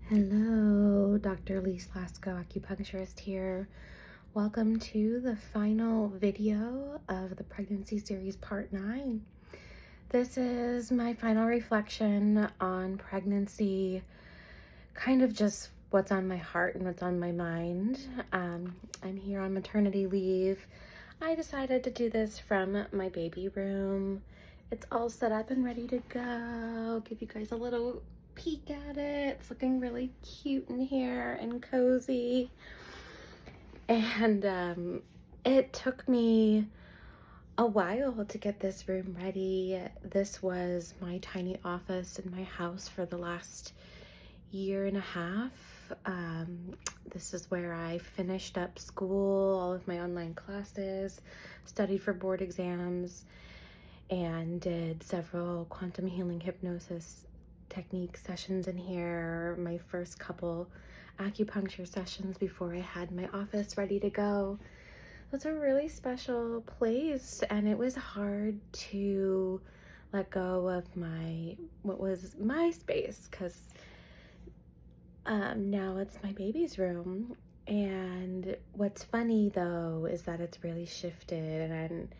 Hello, Dr. Elise acupuncturist here. Welcome to the final video of the pregnancy series part 9. This is my final reflection on pregnancy, kind of just what's on my heart and what's on my mind. I'm here on maternity leave. I decided to do this from my baby room. It's all set up and ready to go. Give you guys a little peek at it. It's looking really cute in here and cozy. And it took me a while to get this room ready. This was my tiny office in my house for the last year and a half. This is where I finished up school, all of my online classes, studied for board exams, and did several quantum healing hypnosis technique sessions in here, my first couple acupuncture sessions before I had my office ready to go. It was a really special place, and it was hard to let go of what was my space, because now it's my baby's room. And what's funny though is that it's really shifted, and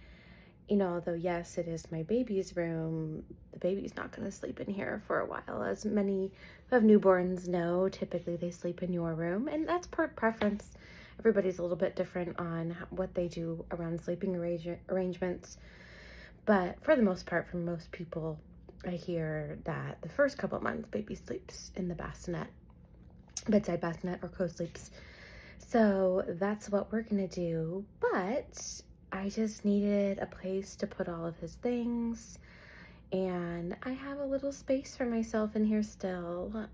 although yes, it is my baby's room, the baby's not going to sleep in here for a while. As many who have newborns know, typically they sleep in your room, and that's per preference. Everybody's a little bit different on what they do around sleeping arrangements, but for the most part, for most people, I hear that the first couple months, baby sleeps in the bassinet, bedside bassinet, or co-sleeps. So that's what we're gonna do, but I just needed a place to put all of his things, and I have a little space for myself in here still.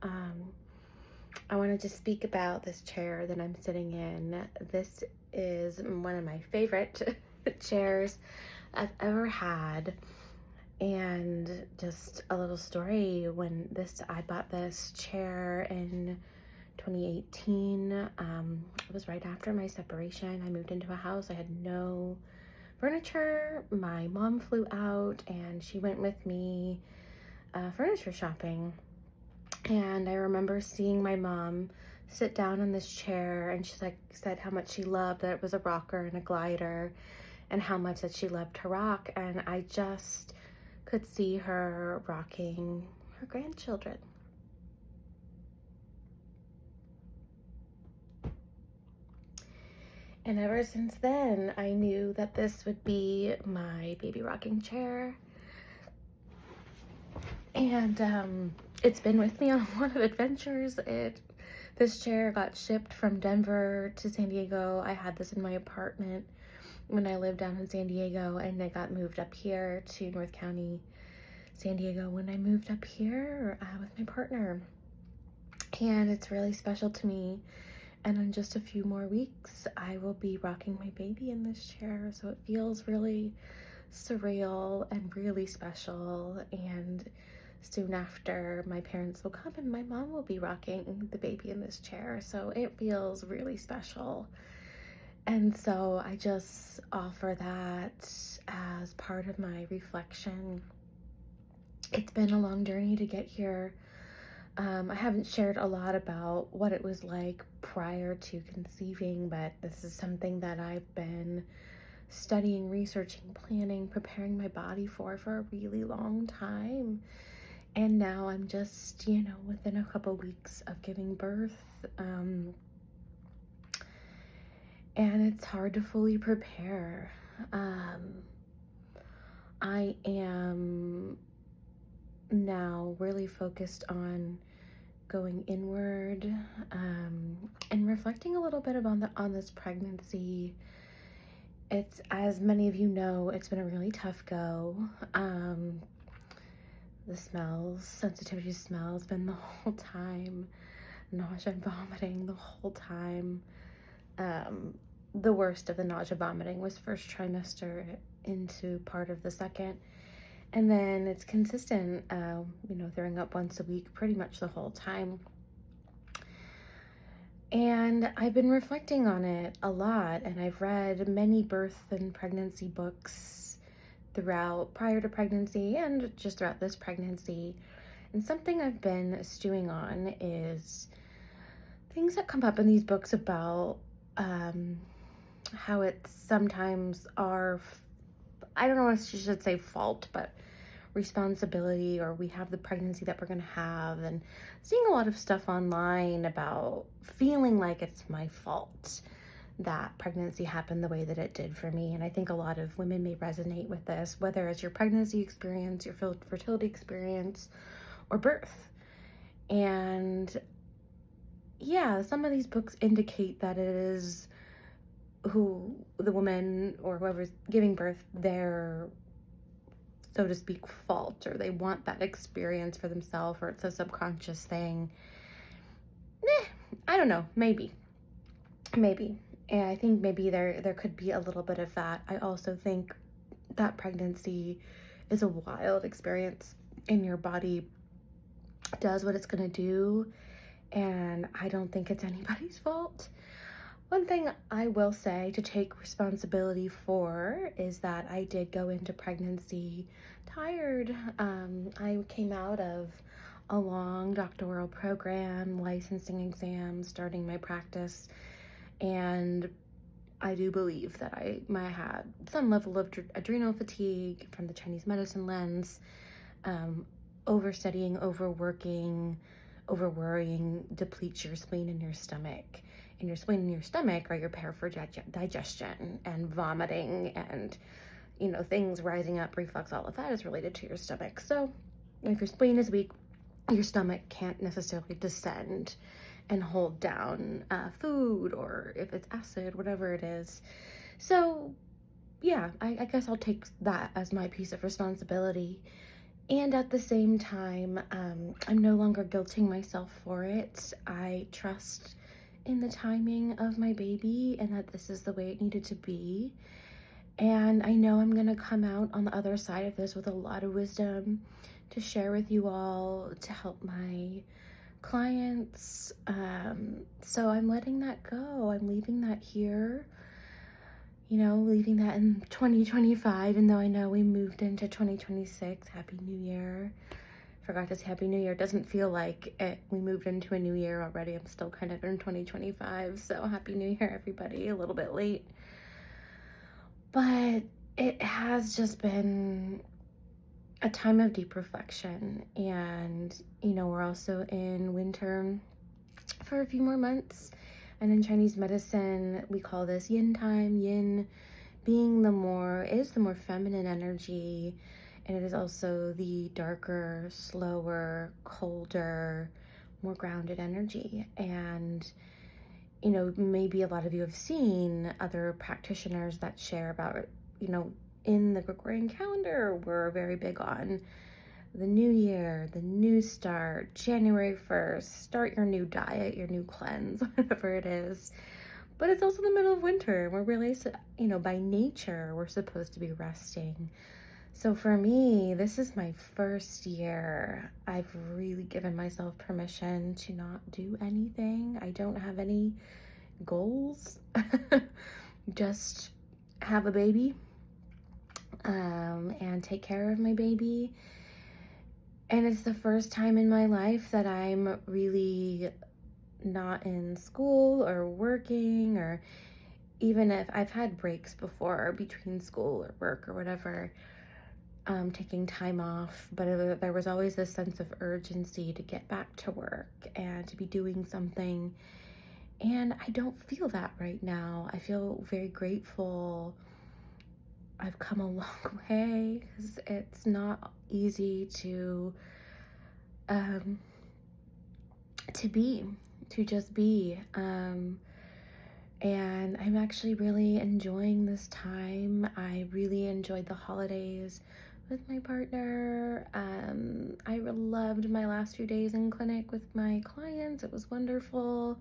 I wanted to speak about this chair that I'm sitting in. This is one of my favorite chairs I've ever had. And just a little story, I bought this chair in 2018. It was right after my separation. I moved into a house. I had no furniture. My mom flew out and she went with me furniture shopping. And I remember seeing my mom sit down in this chair, and she said how much she loved that it was a rocker and a glider, and how much that she loved to rock. And I just could see her rocking her grandchildren. And ever since then, I knew that this would be my baby rocking chair. And it's been with me on a lot of adventures. This chair got shipped from Denver to San Diego. I had this in my apartment when I lived down in San Diego, and I got moved up here to North County, San Diego, when I moved up here with my partner. And it's really special to me. And in just a few more weeks, I will be rocking my baby in this chair. So it feels really surreal and really special. And soon after, my parents will come and my mom will be rocking the baby in this chair. So it feels really special. And so I just offer that as part of my reflection. It's been a long journey to get here. I haven't shared a lot about what it was like prior to conceiving, but this is something that I've been studying, researching, planning, preparing my body for a really long time. And now I'm just, within a couple weeks of giving birth. And it's hard to fully prepare. I am now really focused on going inward and reflecting a little bit on this pregnancy. It's, as many of you know, it's been a really tough go. The smells, sensitivity to smell has been the whole time. Nausea and vomiting the whole time. The worst of the nausea vomiting was first trimester into part of the second. And then it's consistent, throwing up once a week pretty much the whole time. And I've been reflecting on it a lot, and I've read many birth and pregnancy books prior to pregnancy and just throughout this pregnancy. And something I've been stewing on is things that come up in these books about um, how it's sometimes our, I don't know if she should say fault, but responsibility, or we have the pregnancy that we're going to have, and seeing a lot of stuff online about feeling like it's my fault that pregnancy happened the way that it did for me. And I think a lot of women may resonate with this, whether it's your pregnancy experience, your fertility experience, or birth. And yeah, some of these books indicate that it is who the woman or whoever's giving birth, their, so to speak, fault, or they want that experience for themselves, or it's a subconscious thing. I don't know, maybe. And I think maybe there could be a little bit of that. I also think that pregnancy is a wild experience, and your body does what it's going to do, and I don't think it's anybody's fault. One thing I will say to take responsibility for is that I did go into pregnancy tired. I came out of a long doctoral program, licensing exams, starting my practice, and I do believe that I had some level of adrenal fatigue from the Chinese medicine lens, overstudying, overworking, overworrying depletes your spleen and your stomach. And your spleen and your stomach are your pair for digestion and vomiting and, things rising up, reflux, all of that is related to your stomach. So if your spleen is weak, your stomach can't necessarily descend and hold down food, or if it's acid, whatever it is. So yeah, I guess I'll take that as my piece of responsibility. And at the same time, I'm no longer guilting myself for it. I trust in the timing of my baby and that this is the way it needed to be. And I know I'm going to come out on the other side of this with a lot of wisdom to share with you all, to help my clients. So I'm letting that go. I'm leaving that here, leaving that in 2025, and though I know we moved into 2026. Happy New Year. Forgot to say Happy New Year. It doesn't feel like we moved into a new year already. I'm still kind of in 2025. So Happy New Year, everybody. A little bit late. But it has just been a time of deep reflection. And, we're also in winter for a few more months. And in Chinese medicine, we call this yin time. Yin being the more feminine energy. And it is also the darker, slower, colder, more grounded energy. And, maybe a lot of you have seen other practitioners that share about, in the Gregorian calendar, we're very big on the new year, the new start, January 1st, start your new diet, your new cleanse, whatever it is. But it's also the middle of winter. We're really, by nature, we're supposed to be resting. So for me, this is my first year. I've really given myself permission to not do anything. I don't have any goals. Just have a baby, and take care of my baby. And it's the first time in my life that I'm really not in school or working, or even if I've had breaks before between school or work or whatever, taking time off, but there was always this sense of urgency to get back to work and to be doing something. And I don't feel that right now. I feel very grateful. I've come a long way, because it's not easy to just be. And I'm actually really enjoying this time. I really enjoyed the holidays with my partner. I loved my last few days in clinic with my clients. It was wonderful.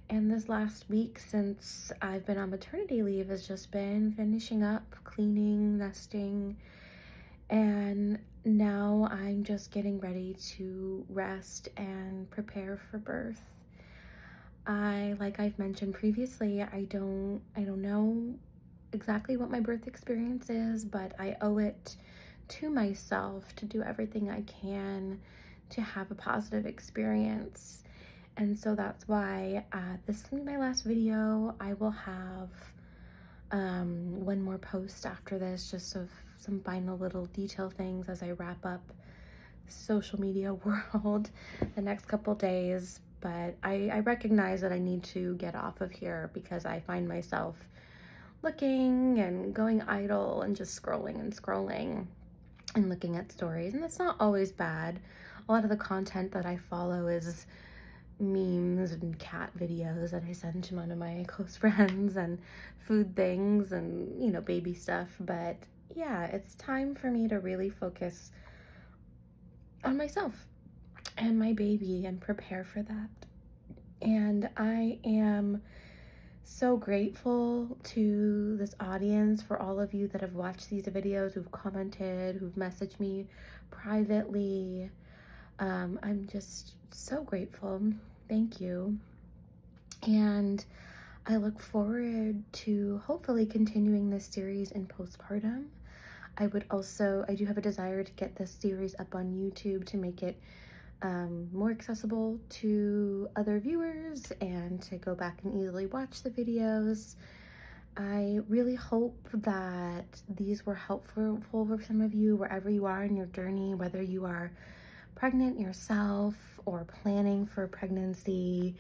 And this last week, since I've been on maternity leave, has just been finishing up, cleaning, nesting, and now I'm just getting ready to rest and prepare for birth. Like I've mentioned previously, I don't know exactly what my birth experience is, but I owe it to myself to do everything I can to have a positive experience. And so that's why this will be my last video. I will have one more post after this, just of some final little detail things as I wrap up social media world the next couple days. But I recognize that I need to get off of here because I find myself looking and going idle and just scrolling and looking at stories, and that's not always bad. A lot of the content that I follow is memes and cat videos that I send to one of my close friends, and food things, and baby stuff. But yeah, it's time for me to really focus on myself and my baby and prepare for that. And I am so grateful to this audience, for all of you that have watched these videos, who've commented, who've messaged me privately. I'm just so grateful. Thank you. And I look forward to hopefully continuing this series in postpartum. I do have a desire to get this series up on YouTube to make it more accessible to other viewers and to go back and easily watch the videos. I really hope that these were helpful for some of you wherever you are in your journey, whether you are pregnant yourself or planning for pregnancy,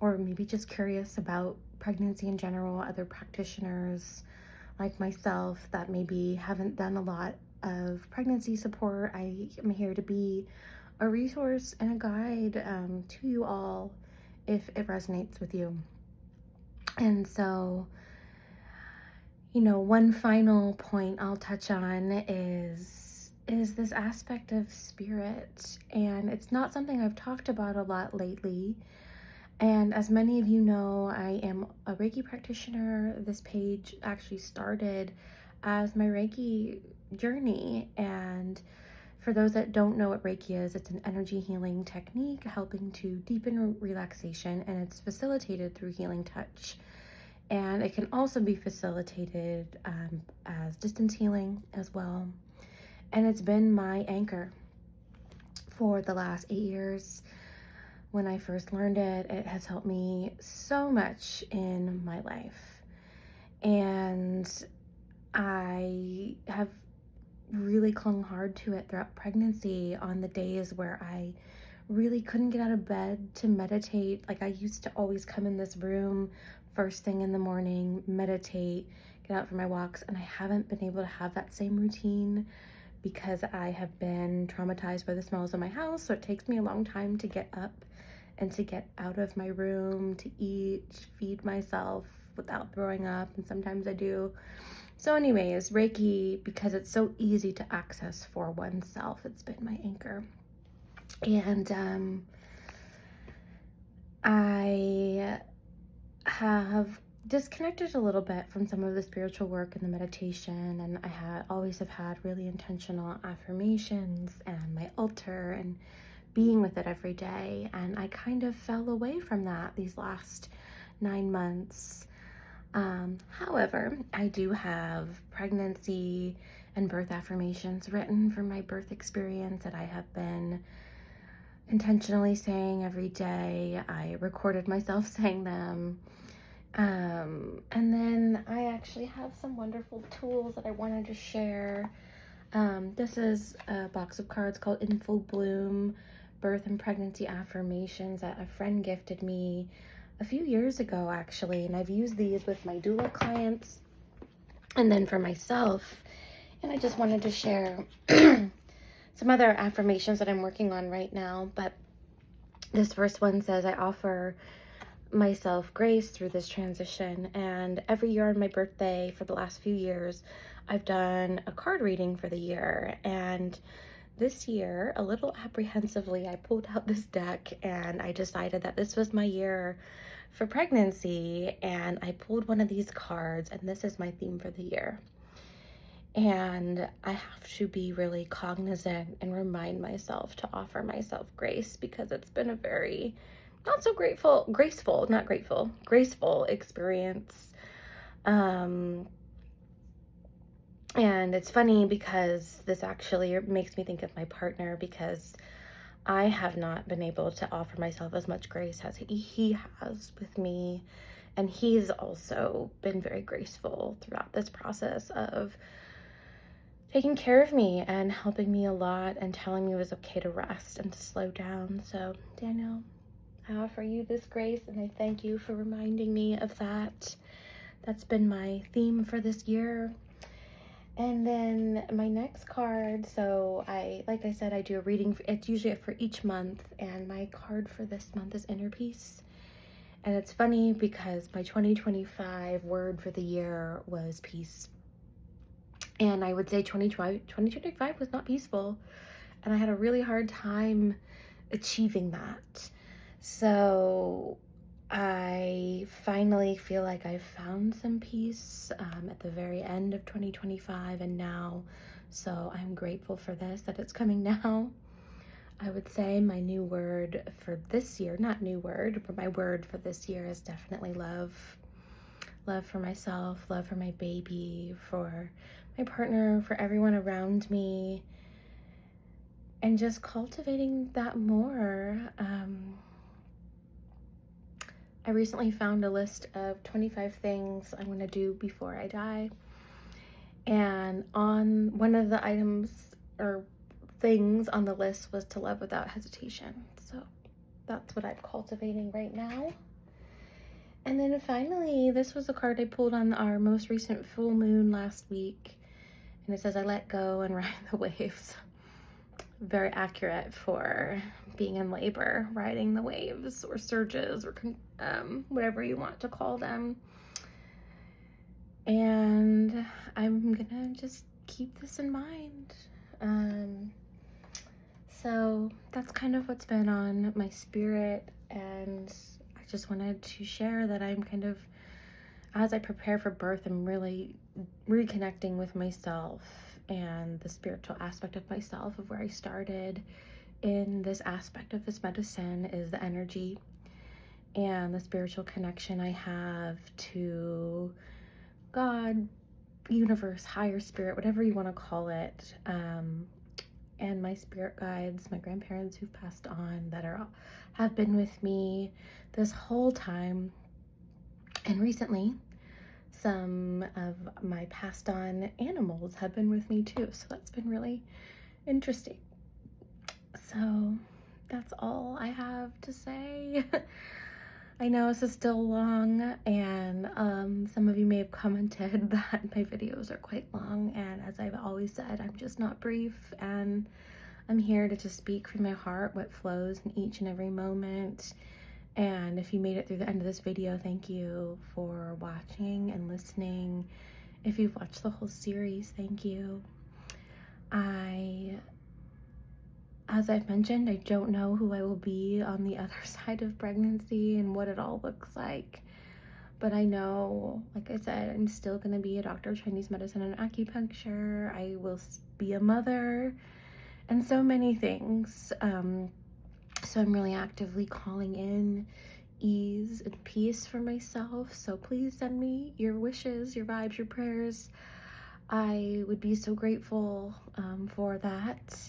or maybe just curious about pregnancy in general. Other practitioners like myself that maybe haven't done a lot of pregnancy support, I am here to be a resource and a guide to you all if it resonates with you. And so, one final point I'll touch on is this aspect of spirit. And it's not something I've talked about a lot lately. And as many of you know, I am a Reiki practitioner. This page actually started as my Reiki journey. And for those that don't know what Reiki is, it's an energy healing technique helping to deepen relaxation, and it's facilitated through healing touch. And it can also be facilitated as distance healing as well. And it's been my anchor for the last 8 years. When I first learned it, it has helped me so much in my life. And I have really clung hard to it throughout pregnancy on the days where I really couldn't get out of bed to meditate. Like, I used to always come in this room first thing in the morning, meditate, get out for my walks, and I haven't been able to have that same routine because I have been traumatized by the smells of my house. So it takes me a long time to get up and to get out of my room, to eat, feed myself without throwing up, and sometimes I do. So anyways, Reiki, because it's so easy to access for oneself, it's been my anchor. And I have disconnected a little bit from some of the spiritual work and the meditation, and I always have had really intentional affirmations and my altar and being with it every day. And I kind of fell away from that these last 9 months. However, I do have pregnancy and birth affirmations written from my birth experience that I have been intentionally saying every day. I recorded myself saying them. And then I actually have some wonderful tools that I wanted to share. This is a box of cards called In Full Bloom Birth and Pregnancy Affirmations that a friend gifted me a few years ago, actually, and I've used these with my doula clients and then for myself. And I just wanted to share some other affirmations that I'm working on right now. But this first one says, I offer myself grace through this transition. And every year on my birthday for the last few years, I've done a card reading for the year. And this year, a little apprehensively, I pulled out this deck and I decided that this was my year for pregnancy. And I pulled one of these cards, and this is my theme for the year. And I have to be really cognizant and remind myself to offer myself grace, because it's been a very graceful experience. And it's funny because this actually makes me think of my partner, because I have not been able to offer myself as much grace as he has with me. And he's also been very graceful throughout this process of taking care of me and helping me a lot and telling me it was okay to rest and to slow down. So, Daniel, I offer you this grace and I thank you for reminding me of that. That's been my theme for this year. And then my next card, so like I said, I do a reading. It's usually for each month, and my card for this month is inner peace. And it's funny because my 2025 word for the year was peace. And I would say 2025 was not peaceful. And I had a really hard time achieving that. So I finally feel like I've found some peace at the very end of 2025 and now. So I'm grateful for this, that it's coming now. I would say my new word for this year, not new word, but my word for this year is definitely love. Love for myself, love for my baby, for my partner, for everyone around me, and just cultivating that more. I recently found a list of 25 things I'm going to do before I die. And on one of the items or things on the list was to love without hesitation. So that's what I'm cultivating right now. And then finally, this was a card I pulled on our most recent full moon last week. And it says, I let go and ride the waves. Very accurate for being in labor, riding the waves or surges or whatever you want to call them. And I'm gonna just keep this in mind. So that's kind of what's been on my spirit, and I just wanted to share that I'm kind of, as I prepare for birth, I'm really reconnecting with myself and the spiritual aspect of myself, of where I started in this aspect of this medicine is the energy and the spiritual connection I have to God, universe, higher spirit, whatever you want to call it, and my spirit guides, my grandparents who've passed on that have been with me this whole time. And recently, some of my passed on animals have been with me too, so that's been really interesting. So that's all I have to say. I know this is still long, and some of you may have commented that my videos are quite long, and as I've always said, I'm just not brief, and I'm here to just speak from my heart what flows in each and every moment. And if you made it through the end of this video, thank you for watching and listening. If you've watched the whole series, thank you. As I've mentioned, I don't know who I will be on the other side of pregnancy and what it all looks like. But I know, like I said, I'm still going to be a doctor of Chinese medicine and acupuncture. I will be a mother and so many things. So I'm really actively calling in ease and peace for myself. So please send me your wishes, your vibes, your prayers. I would be so grateful for that.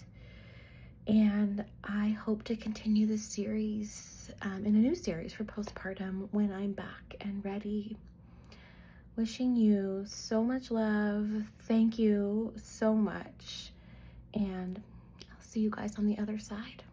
And I hope to continue this series in a new series for postpartum when I'm back and ready. Wishing you so much love. Thank you so much. And I'll see you guys on the other side.